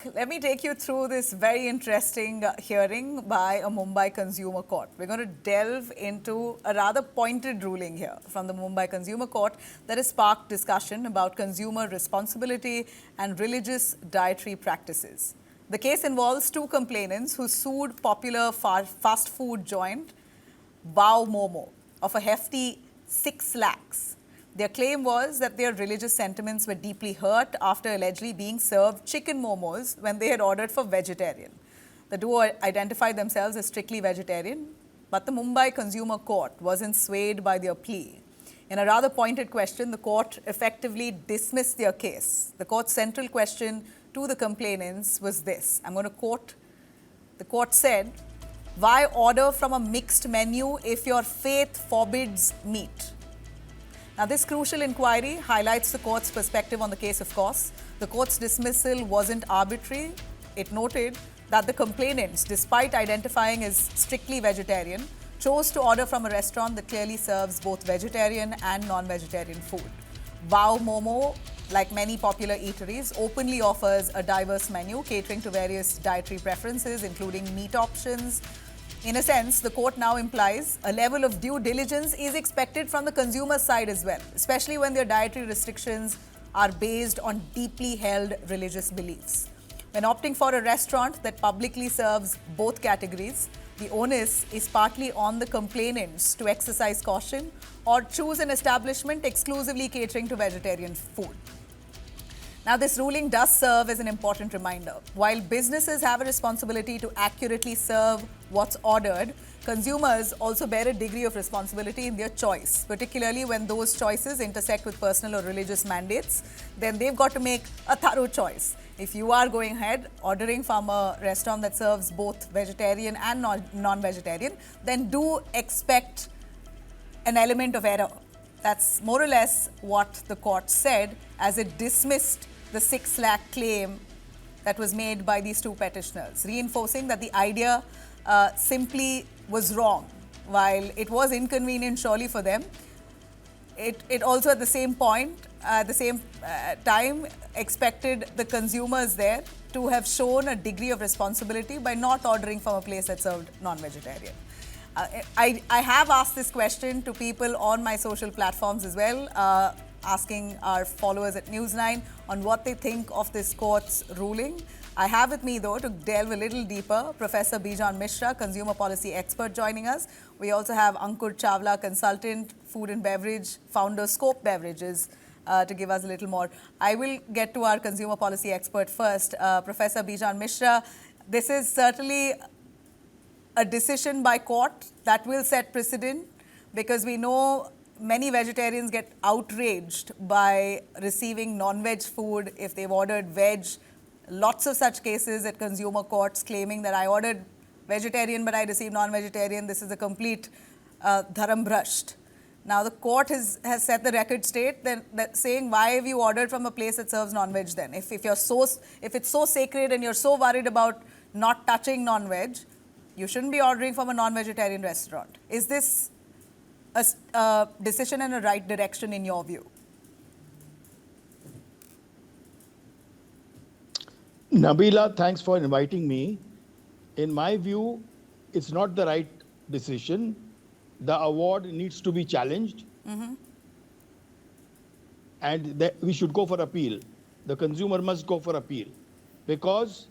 Let me take you through this very interesting hearing by a Mumbai Consumer Court. We're going to delve into a rather pointed ruling here from the Mumbai Consumer Court that has sparked discussion about consumer responsibility and religious dietary practices. The case involves two complainants who sued popular fast food joint Wow Momo of a hefty 6 lakhs. Their claim was that their religious sentiments were deeply hurt after allegedly being served chicken momos when they had ordered for vegetarian. The duo identified themselves as strictly vegetarian, but the Mumbai Consumer Court wasn't swayed by their plea. In a rather pointed question, the court effectively dismissed their case. The court's central question to the complainants was this. I'm going to quote. The court said, "Why order from a mixed menu if your faith forbids meat?" Now, this crucial inquiry highlights the court's perspective on the case, of course. The court's dismissal wasn't arbitrary. It noted that the complainants, despite identifying as strictly vegetarian, chose to order from a restaurant that clearly serves both vegetarian and non-vegetarian food. Wow Momo, like many popular eateries, openly offers a diverse menu catering to various dietary preferences, including meat options. In a sense, the court now implies a level of due diligence is expected from the consumer side as well, especially when their dietary restrictions are based on deeply held religious beliefs. When opting for a restaurant that publicly serves both categories, the onus is partly on the complainants to exercise caution or choose an establishment exclusively catering to vegetarian food. Now, this ruling does serve as an important reminder. While businesses have a responsibility to accurately serve what's ordered, consumers also bear a degree of responsibility in their choice, particularly when those choices intersect with personal or religious mandates. Then they've got to make a thorough choice. If you are going ahead ordering from a restaurant that serves both vegetarian and non-vegetarian, then do expect an element of error. That's more or less what the court said as it dismissed the 6 lakh claim that was made by these two petitioners, reinforcing that the idea simply was wrong. While it was inconvenient surely for them, it also at the same point, at the same time, expected the consumers there to have shown a degree of responsibility by not ordering from a place that served non-vegetarian. I have asked this question to people on my social platforms as well, asking our followers at News9 on what they think of this court's ruling. I have with me, though, to delve a little deeper, Professor Bijan Mishra, consumer policy expert, joining us. We also have Ankur Chawla, consultant, food and beverage, founder, Scope Beverages, to give us a little more. I will get to our consumer policy expert first. Professor Bijan Mishra, this is certainly a decision by court that will set precedent, because we know many vegetarians get outraged by receiving non-veg food if they've ordered veg. Lots of such cases at consumer courts claiming that I ordered vegetarian but I received non-vegetarian. This is a complete dharam brasht. Now the court has set the record straight, that saying, why have you ordered from a place that serves non-veg then? If it's so sacred and you're so worried about not touching non-veg, you shouldn't be ordering from a non-vegetarian restaurant. Is this a decision in the right direction in your view? Nabila, thanks for inviting me. In my view, it's not the right decision. The award needs to be challenged. And we should go for appeal. The consumer must go for appeal, because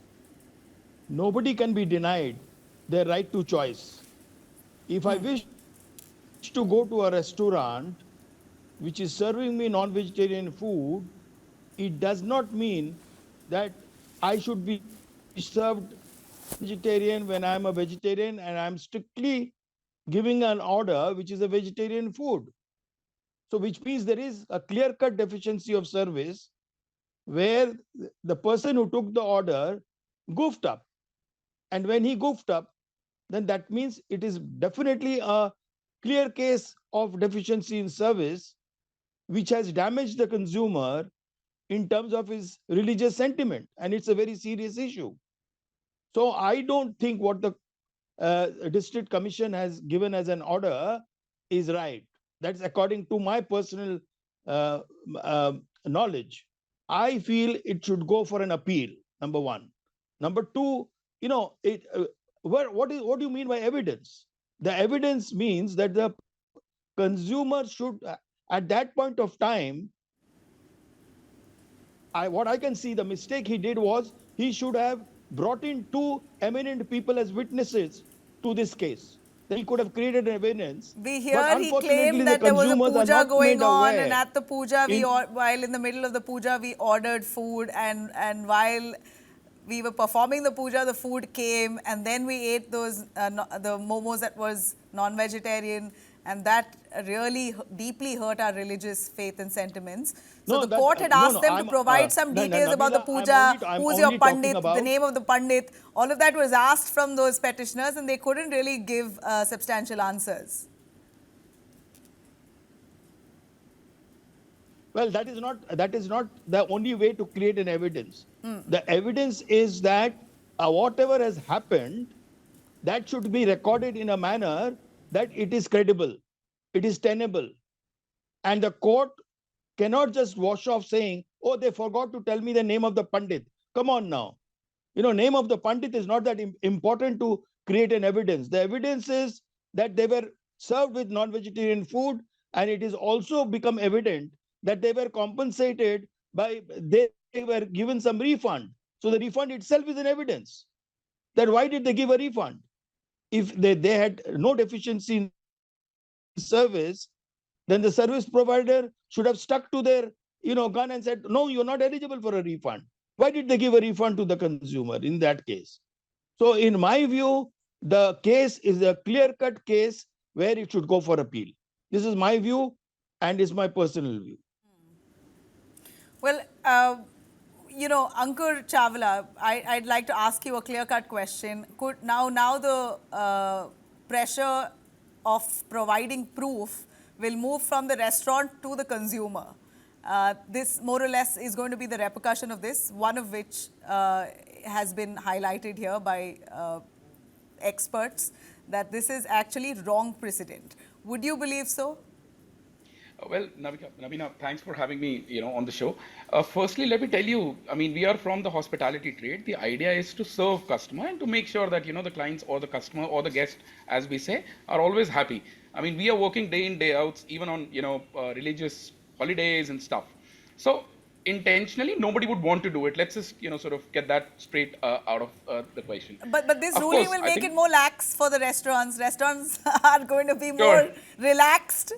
nobody can be denied their right to choice. If I wish to go to a restaurant which is serving me non-vegetarian food, it does not mean that I should be served vegetarian when I'm a vegetarian and I'm strictly giving an order which is a vegetarian food. So which means there is a clear-cut deficiency of service where the person who took the order goofed up. And when he goofed up, then that means it is definitely a clear case of deficiency in service, which has damaged the consumer in terms of his religious sentiment. And it's a very serious issue. So I don't think what the district commission has given as an order is right. That's according to my personal knowledge. I feel it should go for an appeal, number one. Number two, what do you mean by evidence? The evidence means that the consumer should, at that point of time, what I can see, the mistake he did was he should have brought in two eminent people as witnesses to this case. Then he could have created evidence. We But hear he unfortunately, claimed the that there was a consumers are puja not going made on, and aware. at the puja, In while in the middle of the puja, we ordered food, and while we were performing the puja, the food came, and then we ate those the momos that was non-vegetarian, and that really deeply hurt our religious faith and sentiments. So no, the that court had no, asked no. them to provide some details about the Nabila, puja, I'm who's your only talking pandit, the about. name of the pandit. All of that was asked from those petitioners, and they couldn't really give substantial answers. Well, that is not the only way to create an evidence. The evidence is that whatever has happened, that should be recorded in a manner that it is credible, it is tenable, and the court cannot just wash off saying, "Oh, they forgot to tell me the name of the pandit." Come on now, name of the pandit is not that important to create an evidence. The evidence is that they were served with non-vegetarian food, and it is also become evident that they were compensated by, they were given some refund. So the refund itself is an evidence that why did they give a refund? If they had no deficiency in service, then the service provider should have stuck to their gun and said, no, you're not eligible for a refund. Why did they give a refund to the consumer in that case? So in my view, the case is a clear-cut case where it should go for appeal. This is my view, and is my personal view. Well, Ankur Chawla, I'd like to ask you a clear-cut question. Now the pressure of providing proof will move from the restaurant to the consumer. This more or less is going to be the repercussion of this, one of which has been highlighted here by experts, that this is actually wrong precedent. Would you believe so? Well, Navina, thanks for having me, on the show. Firstly, let me tell you, I mean, we are from the hospitality trade. The idea is to serve customer and to make sure that, the clients or the customer or the guest, as we say, are always happy. I mean, we are working day in, day out, even on, religious holidays and stuff. So intentionally, nobody would want to do it. Let's just, sort of get that straight out of the question. But this Of ruling course, will I make think, it more lax for the restaurants. Restaurants are going to be sure. more relaxed.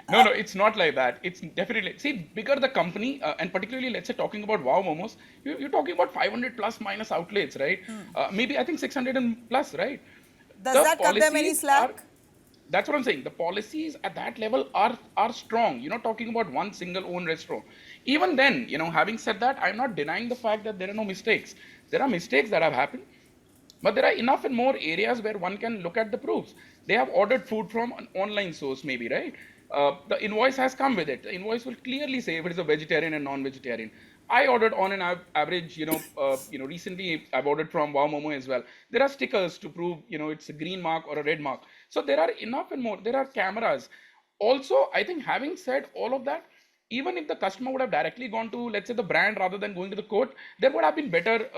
No, it's not like that. It's definitely, see, bigger the company, and particularly, let's say, talking about Wow Momos, you're talking about 500 plus minus outlets, right? Maybe I think 600 and plus, right? Does The that cut them any policies are, slack? that's what I'm saying. The policies at that level are strong. You're not talking about one single own restaurant. Even then, having said that, I'm not denying the fact that there are no mistakes. There are mistakes that have happened. But there are enough and more areas where one can look at the proofs. They have ordered food from an online source, maybe, right? The invoice has come with it. The invoice will clearly say if it is a vegetarian and non-vegetarian. I ordered on an average, recently I've ordered from Wow Momo as well. There are stickers to prove, it's a green mark or a red mark. So there are enough and more. There are cameras. Also, I think having said all of that, even if the customer would have directly gone to, let's say, the brand rather than going to the court, there would have been better,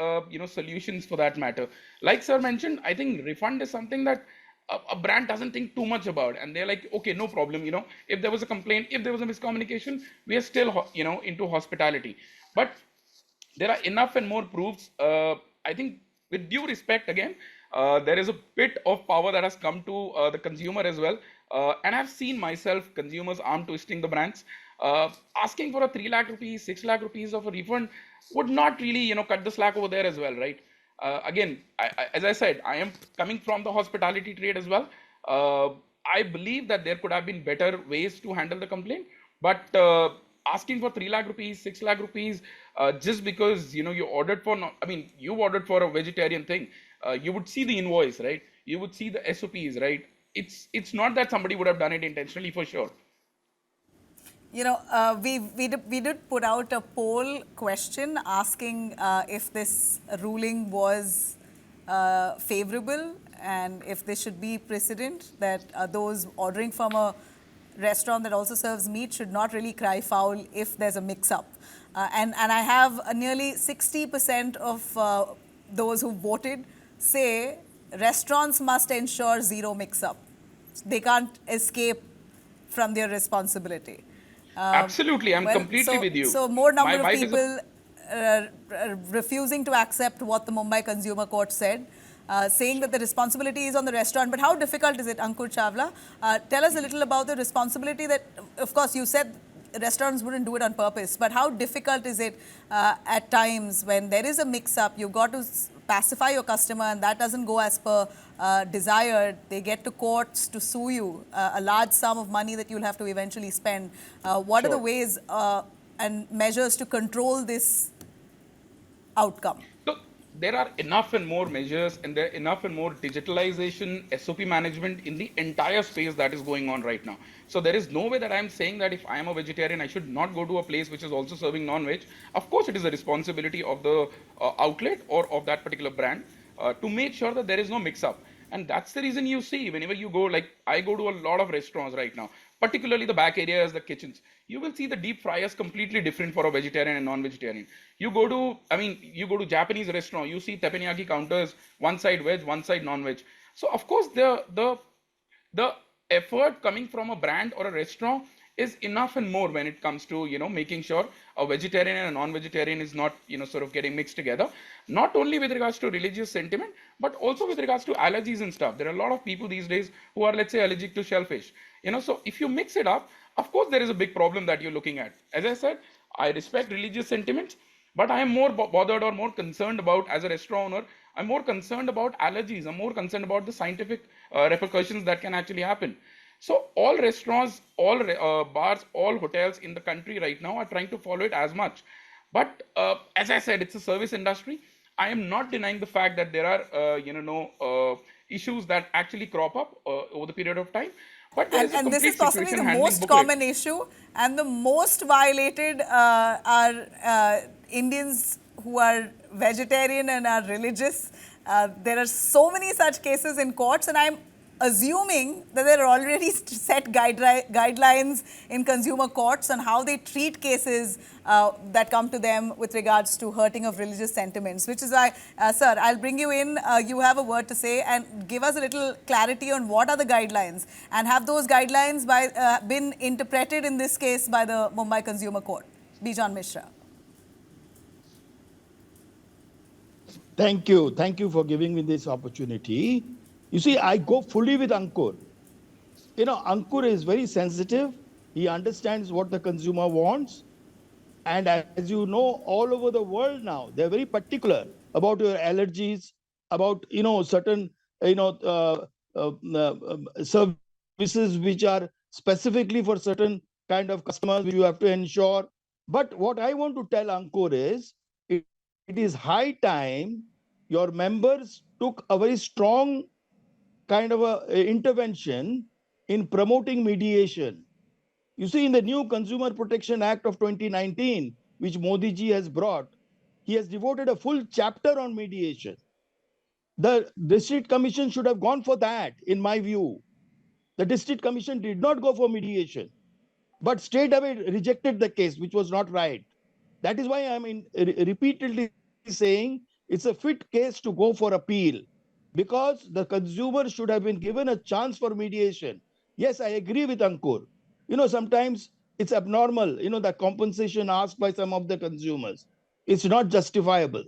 solutions for that matter. Like sir mentioned, I think refund is something that a brand doesn't think too much about, and they're like, okay, no problem. If there was a complaint, if there was a miscommunication, we are still, into hospitality. But there are enough and more proofs. I think, with due respect, again, there is a bit of power that has come to the consumer as well. And I've seen myself consumers arm twisting the brands. Asking for a 3 lakh rupees, 6 lakh rupees of a refund would not really, cut the slack over there as well, right? Again, as I said, I am coming from the hospitality trade as well. I believe that there could have been better ways to handle the complaint, but asking for 3 lakh rupees, 6 lakh rupees, just because you ordered for, I mean, you ordered for a vegetarian thing, you would see the invoice, right? You would see the SOPs, right? It's not that somebody would have done it intentionally, for sure. We did put out a poll question asking if this ruling was favorable and if this should be precedent, that those ordering from a restaurant that also serves meat should not really cry foul if there's a mix-up. And I have nearly 60% of those who voted say restaurants must ensure zero mix-up. They can't escape from their responsibility. Absolutely, I'm completely with you. So more My number of wife is a people refusing to accept what the Mumbai Consumer Court said, saying that the responsibility is on the restaurant. But how difficult is it, Ankur Chawla? Tell us a little about the responsibility that, of course, you said restaurants wouldn't do it on purpose, but how difficult is it at times when there is a mix-up, you've got to pacify your customer and that doesn't go as per desired, they get to courts to sue you, a large sum of money that you'll have to eventually spend. What are the ways and measures to control this outcome? So there are enough and more measures and there are enough and more digitalization, SOP management in the entire space that is going on right now. So there is no way that I'm saying that if I am a vegetarian, I should not go to a place which is also serving non-veg. Of course, it is a responsibility of the outlet or of that particular brand to make sure that there is no mix-up. And that's the reason you see whenever you go, like I go to a lot of restaurants right now, particularly the back areas, the kitchens, you will see the deep fryers completely different for a vegetarian and non-vegetarian. You go to, you go to Japanese restaurant, you see teppanyaki counters, one side veg, one side non-veg. So of course the effort coming from a brand or a restaurant is enough and more when it comes to making sure a vegetarian and a non-vegetarian is not sort of getting mixed together, not only with regards to religious sentiment but also with regards to allergies and stuff. There are a lot of people these days who are, let's say, allergic to shellfish, so if you mix it up, of course there is a big problem that you're looking at. As I said, I respect religious sentiments, but I am more bothered or more concerned about, as a restaurant owner, I'm more concerned about allergies. I'm more concerned about the scientific repercussions that can actually happen. So all restaurants, all bars, all hotels in the country right now are trying to follow it as much. But as I said, it's a service industry. I am not denying the fact that there are issues that actually crop up over the period of time. But there is a And this is complete possibly situation the handling most booklet. common issue, and the most violated are Indians who are vegetarian and are religious. There are so many such cases in courts, and I'm assuming that there are already set guidelines in consumer courts on how they treat cases that come to them with regards to hurting of religious sentiments, which is why, sir, I'll bring you in. You have a word to say and give us a little clarity on what are the guidelines, and have those guidelines been interpreted in this case by the Mumbai Consumer Court? Bijan Mishra. Thank you. Thank you for giving me this opportunity. You see, I go fully with Ankur. Ankur is very sensitive. He understands what the consumer wants. And as you know, all over the world now, they're very particular about your allergies, about, certain, services which are specifically for certain kind of customers which you have to ensure. But what I want to tell Ankur is, it is high time your members took a very strong kind of a intervention in promoting mediation. You see, in the new Consumer Protection Act of 2019, which Modi ji has brought, he has devoted a full chapter on mediation. The district commission should have gone for that, in my view. The district commission did not go for mediation, but straight away rejected the case, which was not right. That is why I'm repeatedly saying it's a fit case to go for appeal, because the consumer should have been given a chance for mediation. Yes, I agree with Ankur. Sometimes it's abnormal, the compensation asked by some of the consumers. It's not justifiable.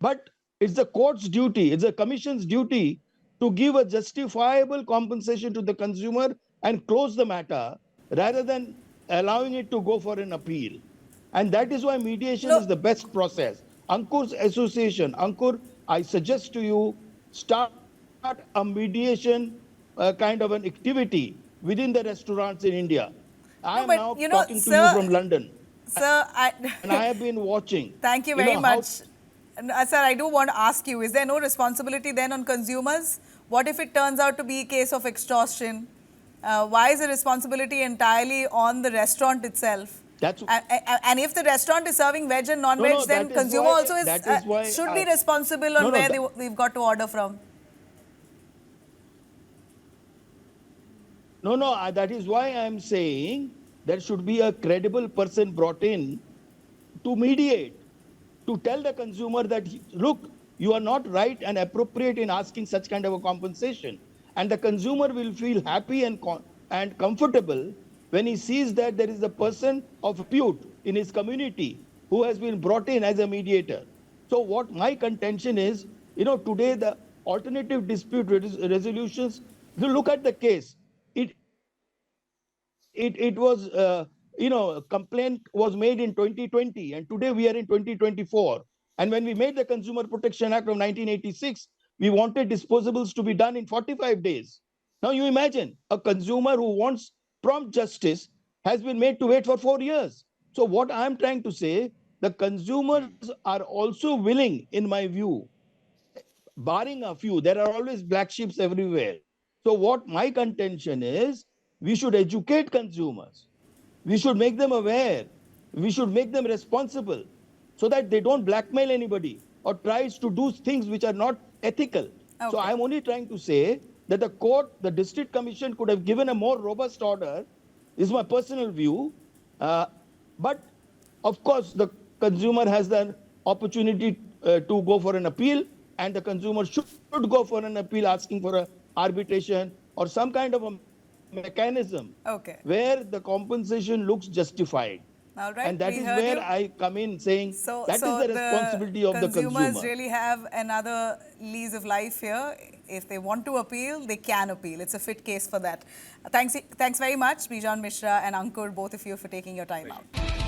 But it's the court's duty, it's the commission's duty to give a justifiable compensation to the consumer and close the matter rather than allowing it to go for an appeal. And that is why mediation No, is the best process. Ankur's association, Ankur, I suggest to you, start a mediation kind of an activity within the restaurants in India. I no, am but now talking to you from London. sir, And I have been watching. thank you very How much. Sir, I do want to ask you, is there no responsibility then on consumers? What if it turns out to be a case of extortion? Why is the responsibility entirely on the restaurant itself? that's And if the restaurant is serving veg and non-veg, no, then that is consumer why- also that is why should be I- responsible on No, no, where that- they've got to order from. No, that is why I'm saying there should be a credible person brought in to mediate, to tell the consumer that, look, you are not right and appropriate in asking such kind of a compensation. And the consumer will feel happy and comfortable when he sees that there is a person of repute in his community who has been brought in as a mediator. So what my contention is, today the alternative dispute resolutions, if you look at the case, it was, a complaint was made in 2020, and today we are in 2024. And when we made the Consumer Protection Act of 1986, we wanted disposables to be done in 45 days. Now you imagine a consumer who wants prompt justice has been made to wait for 4 years. So what I'm trying to say, the consumers are also willing, in my view, barring a few, there are always black sheep everywhere. So what my contention is, we should educate consumers. We should make them aware. We should make them responsible so that they don't blackmail anybody or tries to do things which are not ethical. So Okay. I'm only trying to say that the court, the district commission could have given a more robust order. This is my personal view. But of course, the consumer has the opportunity to go for an appeal, and the consumer should go for an appeal asking for a arbitration or some kind of a mechanism Okay. where the compensation looks justified. All right. And that We is heard where you. I come in saying that is So the the responsibility of the consumers consumer. really have another lease of life here. If they want to appeal, they can appeal. It's a fit case for that. Thanks very much, Bijan Mishra and Ankur, both of you, for taking your time out.